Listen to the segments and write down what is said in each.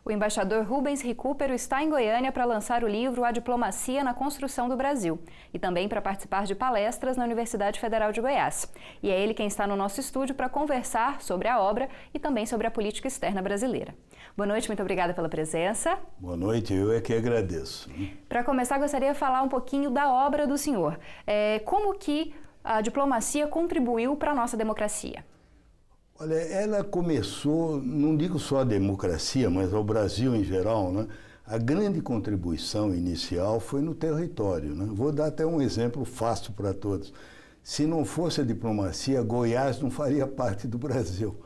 O embaixador Rubens Recupero está em Goiânia para lançar o livro A Diplomacia na Construção do Brasil e também para participar de palestras na Universidade Federal de Goiás. E é ele quem está no nosso estúdio para conversar sobre a obra e também sobre a política externa brasileira. Boa noite, muito obrigada pela presença. Boa noite, eu é que agradeço. Para começar, gostaria de falar um pouquinho da obra do senhor. Como que a diplomacia contribuiu para a nossa democracia? Olha, ela começou, não digo só a democracia, mas ao Brasil em geral, né? A grande contribuição inicial foi no território, né? Vou dar até um exemplo fácil para todos. Se não fosse a diplomacia, Goiás não faria parte do Brasil,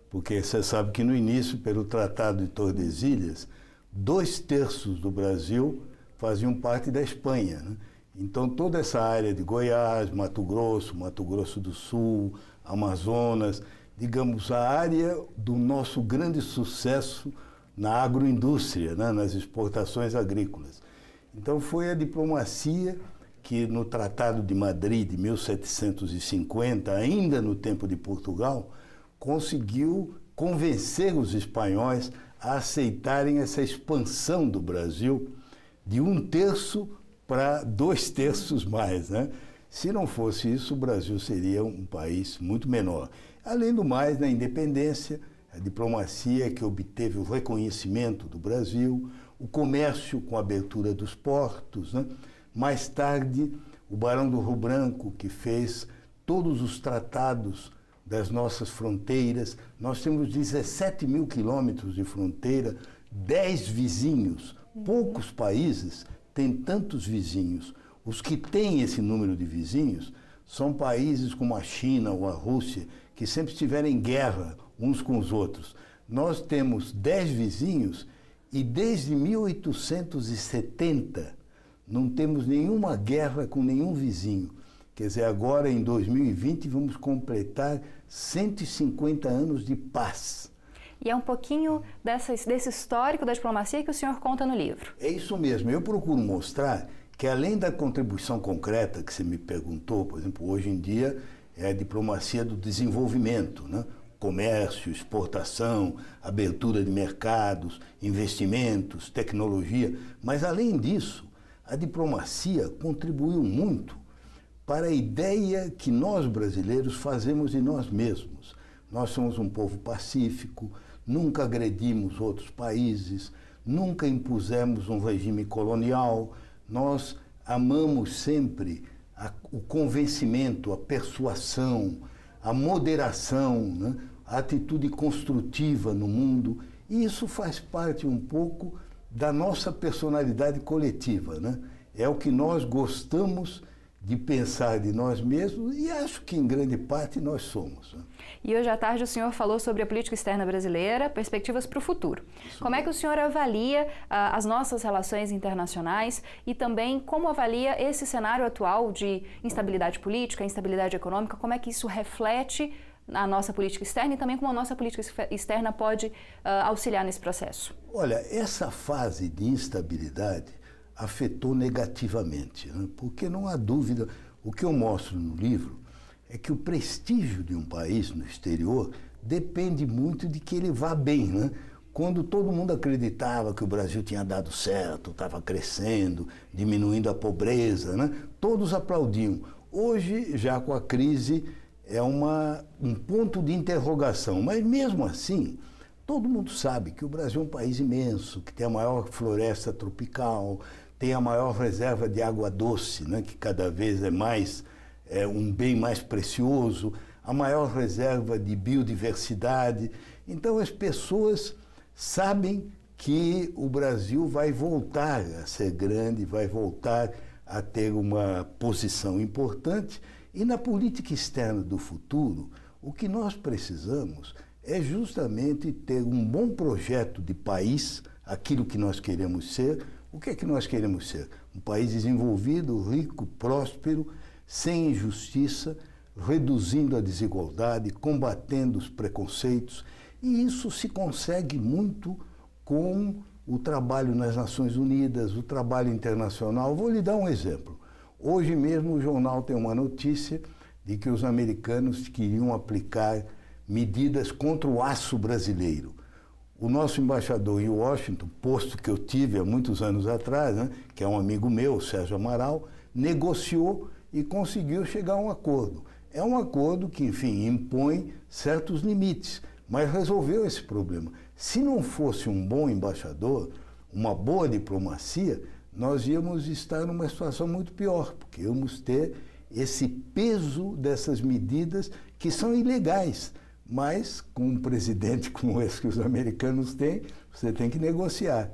porque você sabe que no início, pelo Tratado de Tordesilhas, 2/3 do Brasil faziam parte da Espanha, né? Então toda essa área de Goiás, Mato Grosso do Sul, Amazonas, digamos, a área do nosso grande sucesso na agroindústria, né, nas exportações agrícolas. Então foi a diplomacia que no Tratado de Madrid de 1750, ainda no tempo de Portugal, conseguiu convencer os espanhóis a aceitarem essa expansão do Brasil de 1/3 para 2/3 mais, né? Se não fosse isso, o Brasil seria um país muito menor. Além do mais, na independência, a diplomacia que obteve o reconhecimento do Brasil, o comércio com a abertura dos portos, né? Mais tarde, o Barão do Rio Branco, que fez todos os tratados das nossas fronteiras. Nós temos 17 mil quilômetros de fronteira, 10 vizinhos. Poucos países têm tantos vizinhos. Os que têm esse número de vizinhos são países como a China ou a Rússia, que sempre estiveram em guerra uns com os outros. Nós temos 10 vizinhos e desde 1870 não temos nenhuma guerra com nenhum vizinho. Quer dizer, agora em 2020 vamos completar 150 anos de paz. E é um pouquinho desse histórico da diplomacia que o senhor conta no livro. É isso mesmo. Eu procuro mostrar que além da contribuição concreta que você me perguntou, por exemplo, hoje em dia é a diplomacia do desenvolvimento, né? Comércio, exportação, abertura de mercados, investimentos, tecnologia. Mas além disso, a diplomacia contribuiu muito para a ideia que nós brasileiros fazemos de nós mesmos. Nós somos um povo pacífico, nunca agredimos outros países, nunca impusemos um regime colonial. Nós amamos sempre o convencimento, a persuasão, a moderação, né? A atitude construtiva no mundo. E isso faz parte um pouco da nossa personalidade coletiva, né? É o que nós gostamos de pensar de nós mesmos e acho que em grande parte nós somos, né? E hoje à tarde o senhor falou sobre a política externa brasileira, perspectivas para o futuro. Como é que o senhor avalia as nossas relações internacionais e também como avalia esse cenário atual de instabilidade política, instabilidade econômica, como é que isso reflete na nossa política externa e também como a nossa política externa pode auxiliar nesse processo? Olha, essa fase de instabilidade afetou negativamente, né? Porque não há dúvida, o que eu mostro no livro é que o prestígio de um país no exterior depende muito de que ele vá bem, né? Quando todo mundo acreditava que o Brasil tinha dado certo, estava crescendo, diminuindo a pobreza, né? Todos aplaudiam. Hoje, já com a crise, é um ponto de interrogação, mas mesmo assim, todo mundo sabe que o Brasil é um país imenso, que tem a maior floresta tropical, tem a maior reserva de água doce, né, que cada vez é um bem mais precioso, a maior reserva de biodiversidade. Então as pessoas sabem que o Brasil vai voltar a ser grande, vai voltar a ter uma posição importante. E na política externa do futuro, o que nós precisamos é justamente ter um bom projeto de país, aquilo que nós queremos ser. O que é que nós queremos ser? Um país desenvolvido, rico, próspero, sem injustiça, reduzindo a desigualdade, combatendo os preconceitos. E isso se consegue muito com o trabalho nas Nações Unidas, o trabalho internacional. Vou lhe dar um exemplo. Hoje mesmo o jornal tem uma notícia de que os americanos queriam aplicar medidas contra o aço brasileiro. O nosso embaixador em Washington, posto que eu tive há muitos anos atrás, né, que é um amigo meu, o Sérgio Amaral, negociou e conseguiu chegar a um acordo. É um acordo que, enfim, impõe certos limites, mas resolveu esse problema. Se não fosse um bom embaixador, uma boa diplomacia, nós íamos estar numa situação muito pior, porque íamos ter esse peso dessas medidas que são ilegais. Mas, com um presidente como esse que os americanos têm, você tem que negociar.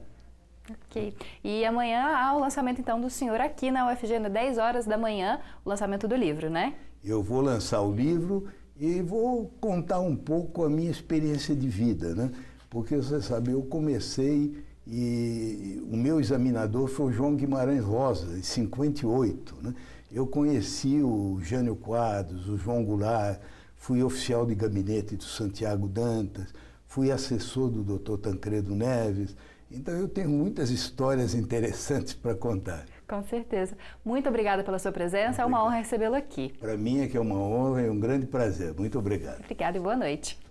Ok. E amanhã há o lançamento, então, do senhor aqui na UFG, às 10 horas da manhã, o lançamento do livro, né? Eu vou lançar o livro e vou contar um pouco a minha experiência de vida, né? Porque, você sabe, eu comecei e o meu examinador foi o João Guimarães Rosa, em 58, né? Eu conheci o Jânio Quadros, o João Goulart, fui oficial de gabinete do Santiago Dantas, fui assessor do Dr. Tancredo Neves. Então, eu tenho muitas histórias interessantes para contar. Com certeza. Muito obrigada pela sua presença, é uma honra recebê-lo aqui. Para mim é que é uma honra e um grande prazer. Muito obrigado. Obrigada e boa noite.